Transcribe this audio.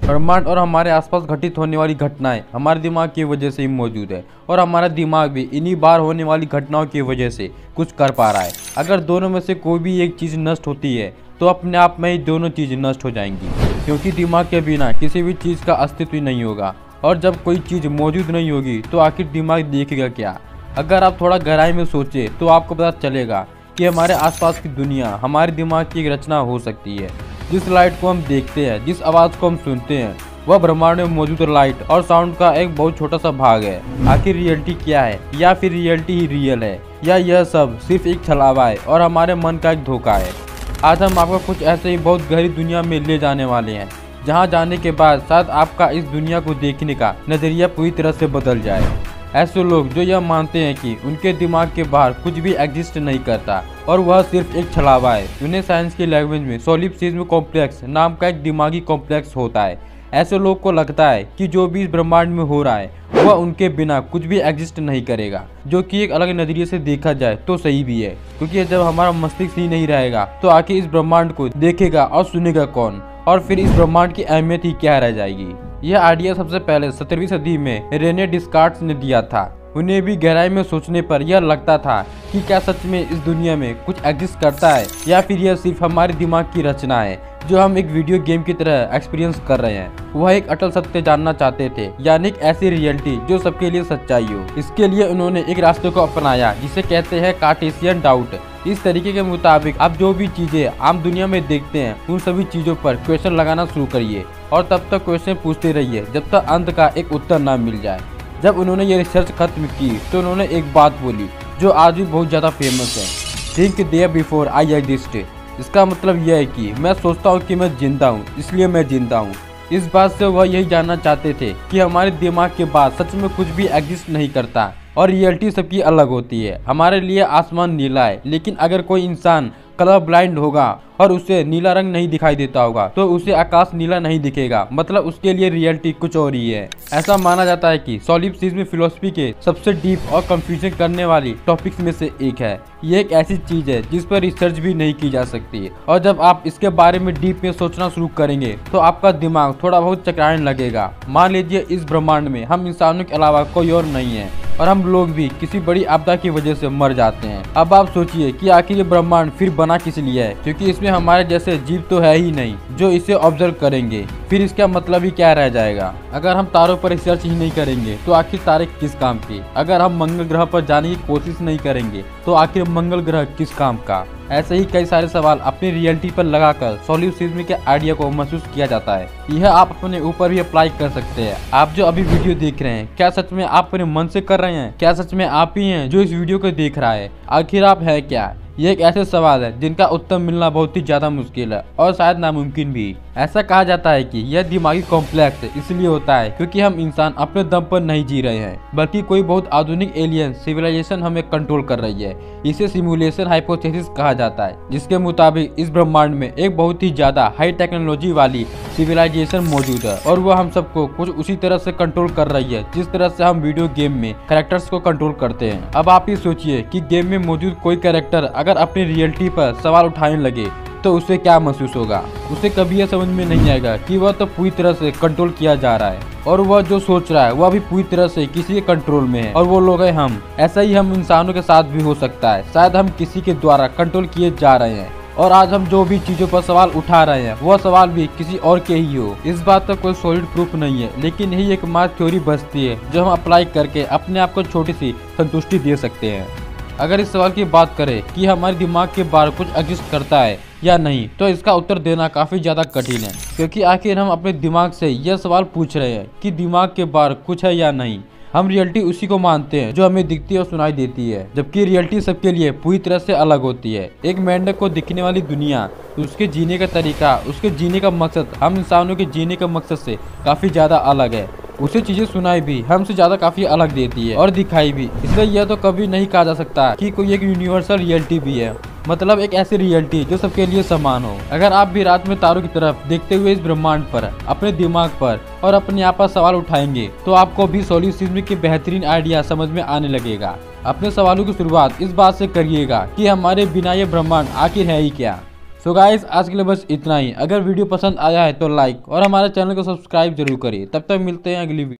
ब्रह्मांड और हमारे आसपास घटित होने वाली घटनाएं हमारे दिमाग की वजह से ही मौजूद है और हमारा दिमाग भी इन्हीं बार होने वाली घटनाओं की वजह से कुछ कर पा रहा है। अगर दोनों में से कोई भी एक चीज़ नष्ट होती है तो अपने आप में ही दोनों चीज़ें नष्ट हो जाएंगी, क्योंकि दिमाग के बिना किसी भी चीज़ का अस्तित्व ही नहीं होगा। और जब कोई चीज़ मौजूद नहीं होगी तो आखिर दिमाग देखेगा क्या। अगर आप थोड़ा गहराई में सोचें तो आपको पता चलेगा कि हमारे आसपास की दुनिया हमारे दिमाग की एक रचना हो सकती है। जिस लाइट को हम देखते हैं, जिस आवाज़ को हम सुनते हैं, वह ब्रह्मांड में मौजूद लाइट और साउंड का एक बहुत छोटा सा भाग है। आखिर रियलिटी क्या है, या फिर रियलिटी ही रियल है, या यह सब सिर्फ एक छलावा है और हमारे मन का एक धोखा है। आज हम आपको कुछ ऐसे ही बहुत गहरी दुनिया में ले जाने वाले हैं, जहां जाने के बाद शायद आपका इस दुनिया को देखने का नज़रिया पूरी तरह से बदल जाए। ऐसे लोग जो यह मानते हैं कि उनके दिमाग के बाहर कुछ भी एग्जिस्ट नहीं करता और वह सिर्फ एक छलावा है, उन्हें साइंस की लैंग्वेज में सोलिप्सिज्म कॉम्प्लेक्स नाम का एक दिमागी कॉम्प्लेक्स होता है। ऐसे लोग को लगता है कि जो भी इस ब्रह्मांड में हो रहा है वह उनके बिना कुछ भी एग्जिस्ट नहीं करेगा, जो कि एक अलग नज़रिए से देखा जाए तो सही भी है, क्योंकि जब हमारा मस्तिष्क ही नहीं रहेगा तो आखिर इस ब्रह्मांड को देखेगा और सुनेगा कौन, और फिर इस ब्रह्मांड की अहमियत ही क्या रह जाएगी। यह आइडिया सबसे पहले 17वीं सदी में रेने डिस्कार्ट्स ने दिया था। उन्हें भी गहराई में सोचने पर यह लगता था कि क्या सच में इस दुनिया में कुछ एग्जिस्ट करता है, या फिर यह सिर्फ हमारे दिमाग की रचना है जो हम एक वीडियो गेम की तरह एक्सपीरियंस कर रहे हैं। वह एक अटल सत्य जानना चाहते थे, यानी एक ऐसी रियलिटी जो सबके लिए सच्चाई हो। इसके लिए उन्होंने एक रास्ते को अपनाया जिसे कहते हैं कार्टेशियन डाउट। इस तरीके के मुताबिक आप जो भी चीजें आम दुनिया में देखते हैं उन सभी चीजों पर क्वेश्चन लगाना शुरू करिए और तब तक क्वेश्चन पूछते रहिए जब तक अंत का एक उत्तर ना मिल जाए। जब उन्होंने ये रिसर्च खत्म की तो उन्होंने एक बात बोली जो आज भी बहुत ज़्यादा फेमस है, think there before I exist. इसका मतलब यह है कि मैं सोचता हूँ कि मैं जिंदा हूँ इसलिए मैं जिंदा हूँ। इस बात से वह यही जानना चाहते थे कि हमारे दिमाग के बाद सच में कुछ भी एग्जिस्ट नहीं करता और रियलिटी सबकी अलग होती है। हमारे लिए आसमान नीला है, लेकिन अगर कोई इंसान कलर ब्लाइंड होगा और उसे नीला रंग नहीं दिखाई देता होगा तो उसे आकाश नीला नहीं दिखेगा, मतलब उसके लिए रियलिटी कुछ और ही है। ऐसा माना जाता है कि सोलिप्सिज्म फिलोसफी के सबसे डीप और कंफ्यूजन करने वाली टॉपिक्स में से एक है। ये एक ऐसी चीज है जिस पर रिसर्च भी नहीं की जा सकती, और जब आप इसके बारे में डीप में सोचना शुरू करेंगे तो आपका दिमाग थोड़ा बहुत चकराने लगेगा। मान लीजिए इस ब्रह्मांड में हम इंसानों के अलावा कोई और नहीं है और हम लोग भी किसी बड़ी आपदा की वजह से मर जाते हैं। अब आप सोचिए कि आखिर ये ब्रह्मांड फिर बना किस लिए है, क्योंकि इसमें हमारे जैसे जीव तो है ही नहीं जो इसे ऑब्जर्व करेंगे। फिर इसका मतलब ही क्या रह जाएगा। अगर हम तारों पर रिसर्च ही नहीं करेंगे तो आखिर तारे किस काम के। अगर हम मंगल ग्रह पर जाने की कोशिश नहीं करेंगे तो आखिर मंगल ग्रह किस काम का। ऐसे ही कई सारे सवाल अपनी रियलिटी पर लगाकर सोल्यूसिज्म के आइडिया को महसूस किया जाता है। यह आप अपने ऊपर भी अप्लाई कर सकते हैं। आप जो अभी वीडियो देख रहे हैं, क्या सच में आप अपने मन से कर रहे हैं? क्या सच में आप ही हैं जो इस वीडियो को देख रहा है? आखिर आप है क्या? ये एक ऐसे सवाल है जिनका उत्तर मिलना बहुत ही ज्यादा मुश्किल है और शायद नामुमकिन भी। ऐसा कहा जाता है कि यह दिमागी कॉम्प्लेक्स इसलिए होता है क्योंकि हम इंसान अपने दम पर नहीं जी रहे हैं, बल्कि कोई बहुत आधुनिक एलियन सिविलाइजेशन हमें कंट्रोल कर रही है। इसे सिमुलेशन हाइपोथेसिस कहा जाता है, जिसके मुताबिक इस ब्रह्मांड में एक बहुत ही ज्यादा हाई टेक्नोलॉजी वाली सिविलाइजेशन मौजूद है और वह हम सबको कुछ उसी तरह से कंट्रोल कर रही है जिस तरह से हम वीडियो गेम में कैरेक्टर्स को कंट्रोल करते हैं। अब आप ही सोचिए कि गेम में मौजूद कोई कैरेक्टर अगर अपनी रियलिटी पर सवाल उठाने लगे तो उसे क्या महसूस होगा। उसे कभी यह समझ में नहीं आएगा कि वह तो पूरी तरह से कंट्रोल किया जा रहा है और वह जो सोच रहा है वह भी पूरी तरह से किसी के कंट्रोल में है, और वो लोग हैं हम। ऐसा ही हम इंसानों के साथ भी हो सकता है। शायद हम किसी के द्वारा कंट्रोल किए जा रहे हैं और आज हम जो भी चीजों पर सवाल उठा रहे हैं वह सवाल भी किसी और के ही हो। इस बात का कोई सॉलिड प्रूफ नहीं है, लेकिन यही एक मात्र थ्योरी बचती है जो हम अप्लाई करके अपने आप को छोटी सी संतुष्टि दे सकते हैं। अगर इस सवाल की बात करें कि हमारे दिमाग के बाहर कुछ एग्जिस्ट करता है या नहीं, तो इसका उत्तर देना काफी ज्यादा कठिन है, क्योंकि आखिर हम अपने दिमाग से यह सवाल पूछ रहे हैं कि दिमाग के बाहर कुछ है या नहीं। हम रियलिटी उसी को मानते हैं जो हमें दिखती और सुनाई देती है, जबकि रियलिटी सबके लिए पूरी तरह से अलग होती है। एक मेंढक को दिखने वाली दुनिया, उसके जीने का तरीका, उसके जीने का मकसद हम इंसानों के जीने का मकसद से काफी ज्यादा अलग है। उसे चीजें सुनाई भी हमसे ज्यादा काफी अलग देती है और दिखाई भी। इसलिए यह तो कभी नहीं कहा जा सकता कि कोई एक यूनिवर्सल रियलिटी भी है, मतलब एक ऐसी रियलिटी जो सबके लिए समान हो। अगर आप भी रात में तारों की तरफ देखते हुए इस ब्रह्मांड पर अपने दिमाग पर और अपने आप पर सवाल उठाएंगे तो आपको भी सोल्यूसिज्म की बेहतरीन आइडिया समझ में आने लगेगा। अपने सवालों की शुरुआत इस बात से करिएगा कि हमारे बिना ये ब्रह्मांड आखिर है ही क्या। सो गाइस आज के लिए बस इतना ही। अगर वीडियो पसंद आया है तो लाइक और हमारे चैनल को सब्सक्राइब जरूर करिए। तब तक मिलते हैं अगली वीडियो।